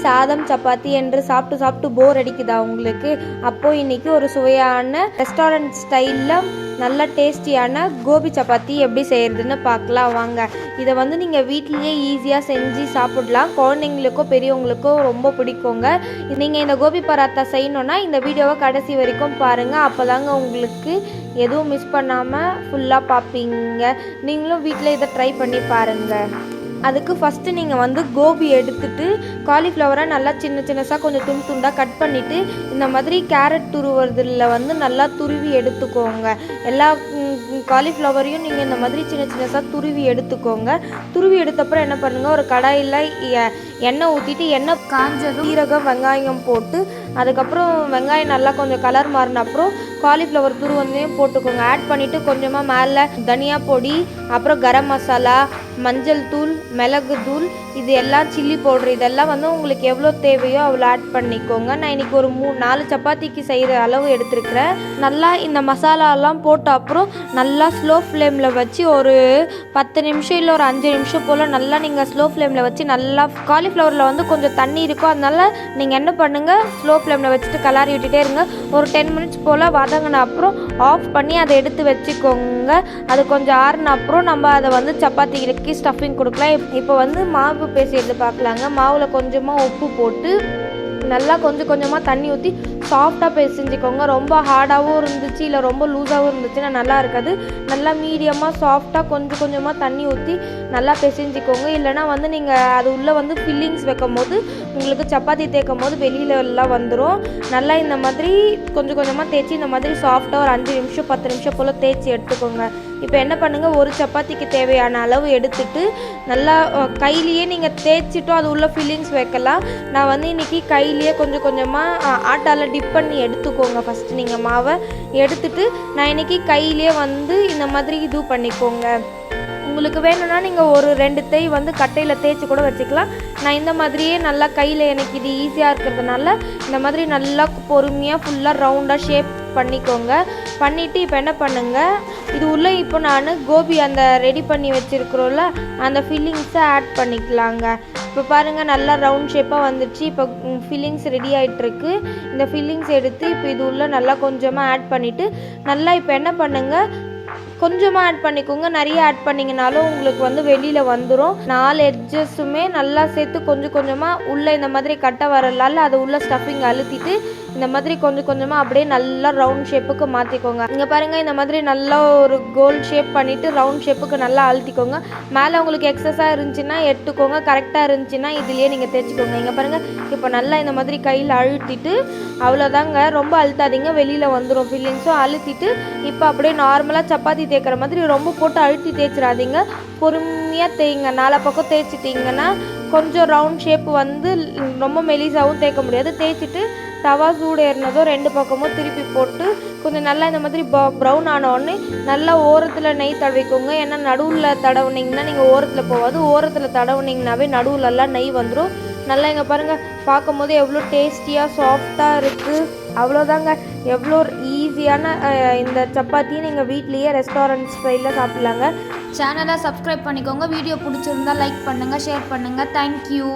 சாதம் சப்பாத்தி என்று சாப்பிட்டு சாப்பிட்டு போர் அடிக்குதா உங்களுக்கு? அப்போது இன்றைக்கி ஒரு சுவையான ரெஸ்டாரண்ட் ஸ்டைலில் நல்ல டேஸ்டியான கோபி சப்பாத்தி எப்படி செய்கிறதுன்னு பார்க்கலாம் வாங்க. இதை வந்து நீங்கள் வீட்லேயே ஈஸியாக செஞ்சு சாப்பிடலாம். குழந்தைங்களுக்கோ பெரியவங்களுக்கோ ரொம்ப பிடிக்குங்க. நீங்கள் இந்த கோபி பராத்தா செய்யணுன்னா இந்த வீடியோவை கடைசி வரைக்கும் பாருங்கள். அப்போ தாங்க உங்களுக்கு எதுவும் மிஸ் பண்ணாமல் ஃபுல்லாக பார்ப்பீங்க. நீங்களும் வீட்டில் இதை ட்ரை பண்ணி பாருங்கள். அதுக்கு ஃபஸ்ட்டு நீங்கள் வந்து கோபி எடுத்துகிட்டு காலிஃப்ளவரை நல்லா சின்ன சின்னதாக கொஞ்சம் துண்டாக கட் பண்ணிவிட்டு இந்த மாதிரி கேரட் துருவுறதுல வந்து நல்லா துருவி எடுத்துக்கோங்க. எல்லா காலிஃப்ளவரையும் நீங்கள் இந்த மாதிரி சின்ன சின்னதாக துருவி எடுத்துக்கோங்க. துருவி எடுத்தப்பறம் என்ன பண்ணுங்கள், ஒரு கடாயில் எண்ணெய் ஊற்றிட்டு எண்ணெய் காஞ்சதும் சீரகம் வெங்காயம் போட்டு அதுக்கப்புறம் வெங்காயம் நல்லா கொஞ்சம் கலர் மாறின அப்புறம் காலிஃப்ளவர் துருவந்தையும் போட்டுக்கோங்க. ஆட் பண்ணிவிட்டு கொஞ்சமாக மேலே தனியா பொடி, அப்புறம் கரம் மசாலா, மஞ்சள் தூள், மிளகு தூள், இது எல்லாம் சில்லி பவுட்ரு, இதெல்லாம் வந்து உங்களுக்கு எவ்வளோ தேவையோ அவ்வளோ ஆட் பண்ணிக்கோங்க. நான் இன்றைக்கி ஒரு 4 சப்பாத்திக்கு செய்கிற அளவு எடுத்துருக்கிறேன். நல்லா இந்த மசாலாலாம் போட்ட அப்புறம் நல்லா ஸ்லோ ஃப்ளேமில் வச்சு ஒரு 10 நிமிஷம் இல்லை ஒரு 5 நிமிஷம் போல் நல்லா நீங்கள் ஸ்லோ ஃப்ளேமில் வச்சு நல்லா காலிஃப்ளவரில் வந்து கொஞ்சம் தண்ணி இருக்கும், அதனால நீங்கள் என்ன பண்ணுங்கள், ஸ்லோ ஃப்ளேமில் வச்சுட்டு கலாரி விட்டுட்டே இருங்க. ஒரு 10 மினிட்ஸ் போல் வதங்கின அப்புறம் ஆஃப் பண்ணி அதை எடுத்து வச்சுக்கோங்க. அது கொஞ்சம் ஆறின அப்புறம் நம்ம அதை வந்து சப்பாத்திக்கு ஸ்டஃபிங் கொடுக்கலாம். இப்போ வந்து மாவு பேசியது பார்க்கலாங்க. மாவில் கொஞ்சமாக உப்பு போட்டு நல்லா கொஞ்சம் கொஞ்சமாக தண்ணி ஊற்றி சாஃப்டாக பிசைஞ்சிக்கோங்க. ரொம்ப ஹார்டாகவும் இருந்துச்சு இல்லை ரொம்ப லூஸாகவும் இருந்துச்சுன்னா நல்லா இருக்காது. நல்லா மீடியமாக சாஃப்டாக கொஞ்சம் கொஞ்சமாக தண்ணி ஊற்றி நல்லா பிசைஞ்சிக்கோங்க. இல்லைனா வந்து நீங்கள் அது உள்ளே வந்து ஃபில்லிங்ஸ் வைக்கும் போது உங்களுக்கு சப்பாத்தி தேய்க்கும் போது வெளியில் எல்லாம் வந்துடும். நல்லா இந்த மாதிரி கொஞ்சம் கொஞ்சமாக தேய்ச்சி இந்த மாதிரி சாஃப்டாக ஒரு 5 நிமிஷம் 10 நிமிஷம் போல் தேய்ச்சி எடுத்துக்கோங்க. இப்போ என்ன பண்ணுங்கள், ஒரு சப்பாத்திக்கு தேவையான அளவு எடுத்துட்டு நல்லா கையிலேயே நீங்கள் தேய்ச்சிட்டோம் அது உள்ள ஃபில்லிங்ஸ் வைக்கலாம். நான் வந்து இன்றைக்கி கையிலேயே கொஞ்சம் கொஞ்சமாக ஆட்டால் டிப் பண்ணி எடுத்துக்கோங்க. ஃபஸ்ட்டு நீங்கள் மாவை எடுத்துட்டு நான் இன்றைக்கி கையிலே வந்து இந்த மாதிரி இது பண்ணிக்கோங்க. உங்களுக்கு வேணும்னா நீங்கள் ஒரு 2 தேய் வந்து கட்டையில் தேய்ச்சி கூட வச்சுக்கலாம். நான் இந்த மாதிரியே நல்லா கையில் எனக்கு இது ஈஸியாக இருக்கிறதுனால இந்த மாதிரி நல்லா பொறுமையாக ஃபுல்லாக ரவுண்டாக ஷேப் பண்ணிக்கோங்க. பண்ணிவிட்டு இப்போ என்ன பண்ணுங்கள், இது உள்ளே இப்போ நான் கோபி அந்த ரெடி பண்ணி வச்சுருக்குறோம்ல அந்த ஃபில்லிங்ஸை ஆட் பண்ணிக்கலாங்க. இப்போ பாருங்கள் நல்லா ரவுண்ட் ஷேப்பாக வந்துடுச்சு. இப்போ ஃபில்லிங்ஸ் ரெடி ஆகிட்டுருக்கு. இந்த ஃபில்லிங்ஸ் எடுத்து இப்போ இது உள்ளே நல்லா கொஞ்சமாக ஆட் பண்ணிவிட்டு நல்லா இப்போ என்ன பண்ணுங்கள், கொஞ்சமாக ஆட் பண்ணிக்கோங்க. நிறைய ஆட் பண்ணிங்கனாலும் உங்களுக்கு வந்து வெளியில் வந்துடும். 4 எட்ஜஸுமே நல்லா சேர்த்து கொஞ்சம் கொஞ்சமாக உள்ளே இந்த மாதிரி கட்டை வரலால் அதை உள்ள ஸ்டஃபிங் அழுத்திட்டு இந்த மாதிரி கொஞ்சம் கொஞ்சமாக அப்படியே நல்லா ரவுண்ட் ஷேப்புக்கு மாற்றிக்கோங்க. இங்கே பாருங்கள் இந்த மாதிரி நல்லா ஒரு கோல் ஷேப் பண்ணிவிட்டு ரவுண்ட் ஷேப்புக்கு நல்லா அழுத்திக்கோங்க. மேலே உங்களுக்கு எக்ஸஸாக இருந்துச்சுன்னா எடுத்துக்கோங்க, கரெக்டாக இருந்துச்சுன்னா இதுலேயே நீங்கள் தேய்ச்சிக்கோங்க. இங்கே பாருங்கள் இப்போ நல்லா இந்த மாதிரி கையில் அழுத்திட்டு அவ்வளோதாங்க, ரொம்ப அழுத்தாதீங்க, வெளியில் வந்துடும் ஃபில்லிங்ஸும். அழுத்திட்டு இப்போ அப்படியே நார்மலாக சப்பாத்தி தேய்க்கிற மாதிரி ரொம்ப போட்டு அழுத்தி தேய்ச்சிடாதீங்க, பொறுமையாக தேய்ங்க. 4 பக்கம் தேய்ச்சிட்டிங்கன்னா கொஞ்சம் ரவுண்ட் ஷேப் வந்து ரொம்ப மெலிசாகவும் தேய்க்க முடியாது. தேய்ச்சிட்டு தவா சூடு ஏறினதும் 2 பக்கமும் திருப்பி போட்டு கொஞ்சம் நல்லா இந்த மாதிரி ப்ரௌன் ஆனோடனே நல்லா ஓரத்தில் நெய் தடவிக்கோங்க. ஏன்னா நடுவில் தடவுனிங்கன்னா நீங்கள் ஓரத்தில் போகாது, ஓரத்தில் தடவுனிங்கனாவே நடுவிலலாம் நெய் வந்துடும். நல்லா இங்கே பாருங்கள் பார்க்கும் போது எவ்வளோ டேஸ்டியாக சாஃப்டாக இருக்குது. அவ்வளோதாங்க, எவ்வளோ ஈஸியான இந்த சப்பாத்தியை நீங்கள் வீட்லேயே ரெஸ்டாரண்ட் ஸ்டைலில் சாப்பிட்லாங்க. சேனலை சப்ஸ்கிரைப் பண்ணிக்கோங்க. வீடியோ பிடிச்சிருந்தா லைக் பண்ணுங்கள், ஷேர் பண்ணுங்கள். தேங்க்யூ.